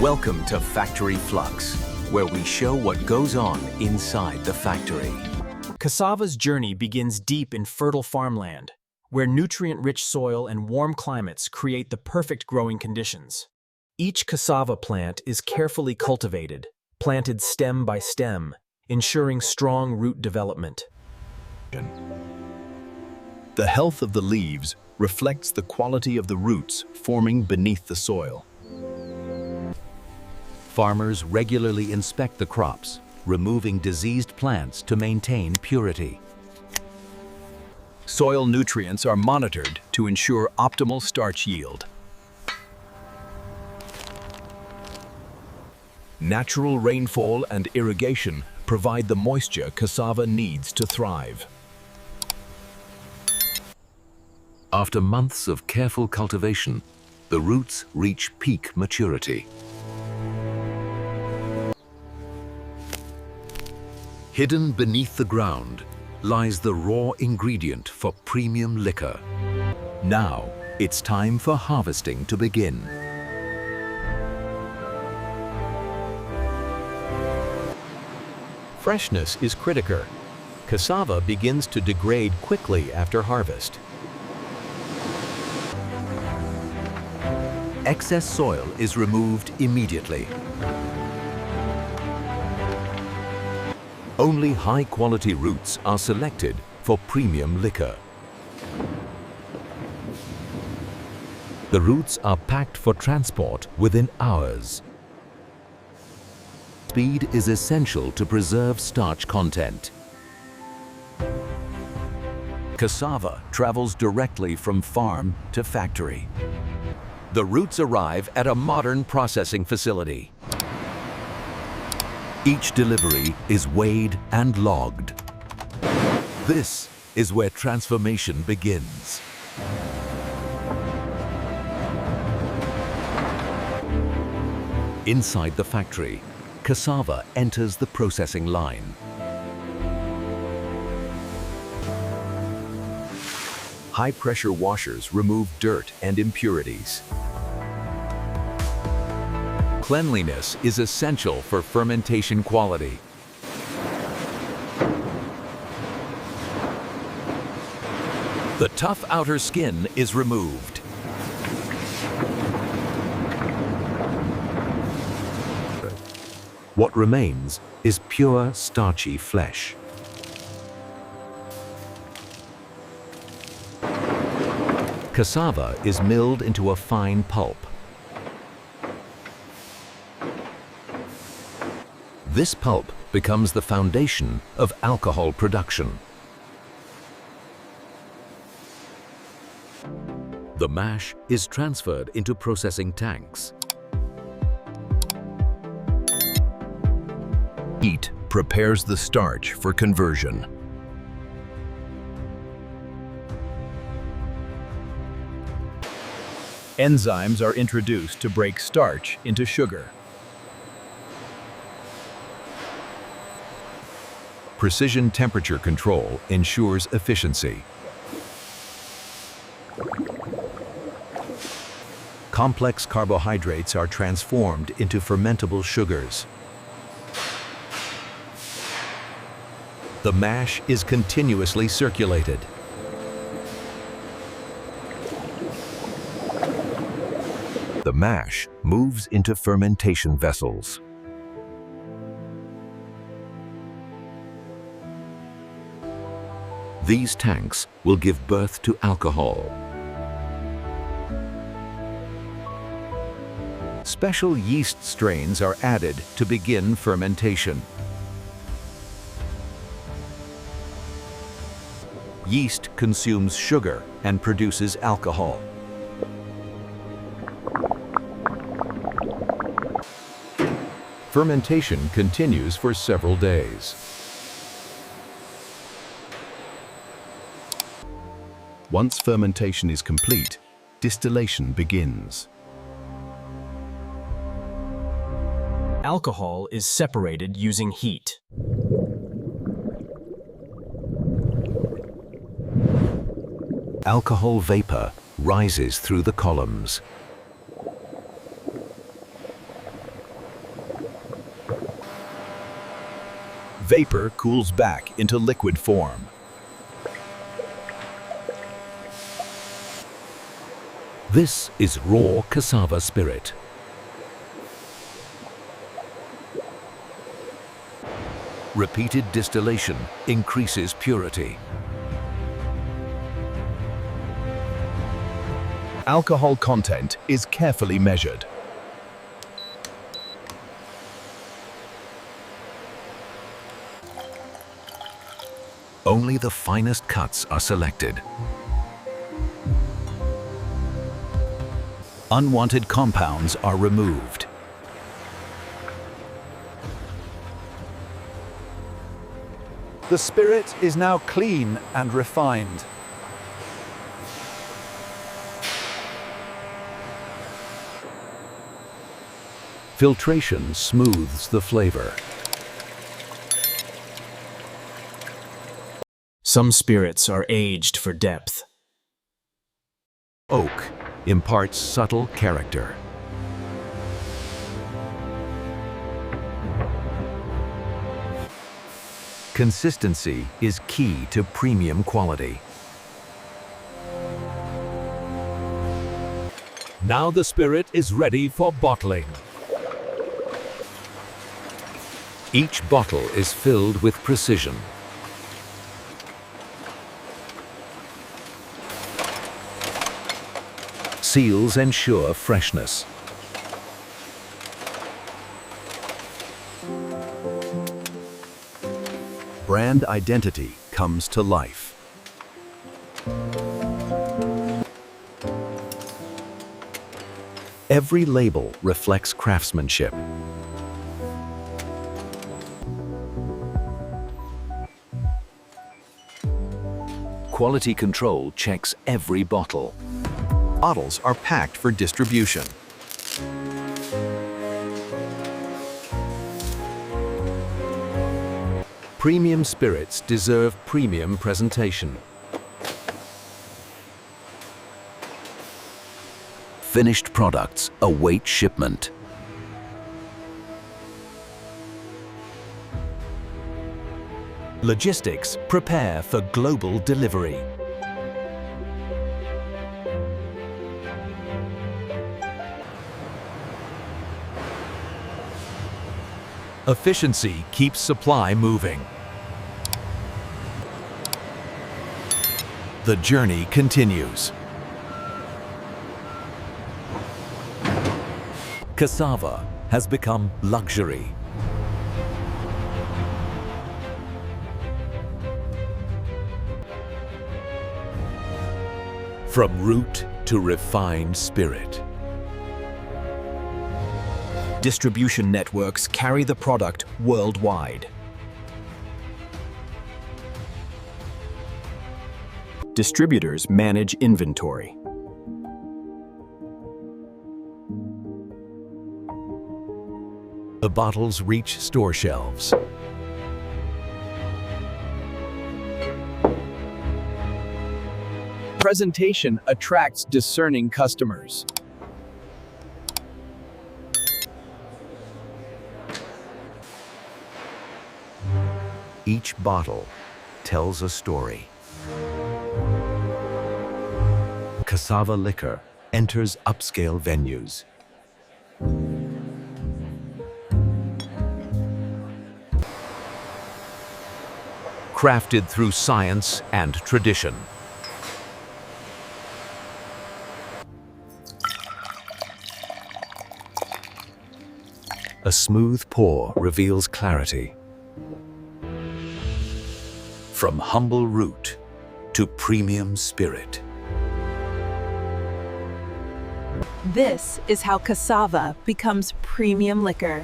Welcome to Factory Flux, where we show what goes on inside the factory. Cassava's journey begins deep in fertile farmland, where nutrient-rich soil and warm climates create the perfect growing conditions. Each cassava plant is carefully cultivated, planted stem by stem, ensuring strong root development. The health of the leaves reflects the quality of the roots forming beneath the soil. Farmers regularly inspect the crops, removing diseased plants to maintain purity. Soil nutrients are monitored to ensure optimal starch yield. Natural rainfall and irrigation provide the moisture cassava needs to thrive. After months of careful cultivation, the roots reach peak maturity. Hidden beneath the ground lies the raw ingredient for premium liquor. Now, it's time for harvesting to begin. Freshness is critical. Cassava begins to degrade quickly after harvest. Excess soil is removed immediately. Only high-quality roots are selected for premium liquor. The roots are packed for transport within hours. Speed is essential to preserve starch content. Cassava travels directly from farm to factory. The roots arrive at a modern processing facility. Each delivery is weighed and logged. This is where transformation begins. Inside the factory, cassava enters the processing line. High-pressure washers remove dirt and impurities. Cleanliness is essential for fermentation quality. The tough outer skin is removed. What remains is pure starchy flesh. Cassava is milled into a fine pulp. This pulp becomes the foundation of alcohol production. The mash is transferred into processing tanks. Heat prepares the starch for conversion. Enzymes are introduced to break starch into sugar. Precision temperature control ensures efficiency. Complex carbohydrates are transformed into fermentable sugars. The mash is continuously circulated. The mash moves into fermentation vessels. These tanks will give birth to alcohol. Special yeast strains are added to begin fermentation. Yeast consumes sugar and produces alcohol. Fermentation continues for several days. Once fermentation is complete, distillation begins. Alcohol is separated using heat. Alcohol vapor rises through the columns. Vapor cools back into liquid form. This is raw cassava spirit. Repeated distillation increases purity. Alcohol content is carefully measured. Only the finest cuts are selected. Unwanted compounds are removed. The spirit is now clean and refined. Filtration smooths the flavor. Some spirits are aged for depth. Oak imparts subtle character. Consistency is key to premium quality. Now the spirit is ready for bottling. Each bottle is filled with precision. Seals ensure freshness. Brand identity comes to life. Every label reflects craftsmanship. Quality control checks every bottle. Bottles are packed for distribution. Premium spirits deserve premium presentation. Finished products await shipment. Logistics prepare for global delivery. Efficiency keeps supply moving. The journey continues. Cassava has become luxury. From root to refined spirit. Distribution networks carry the product worldwide. Distributors manage inventory. The bottles reach store shelves. Presentation attracts discerning customers. Each bottle tells a story. Cassava liquor enters upscale venues. Crafted through science and tradition. A smooth pour reveals clarity. From humble root to premium spirit. This is how cassava becomes premium liquor.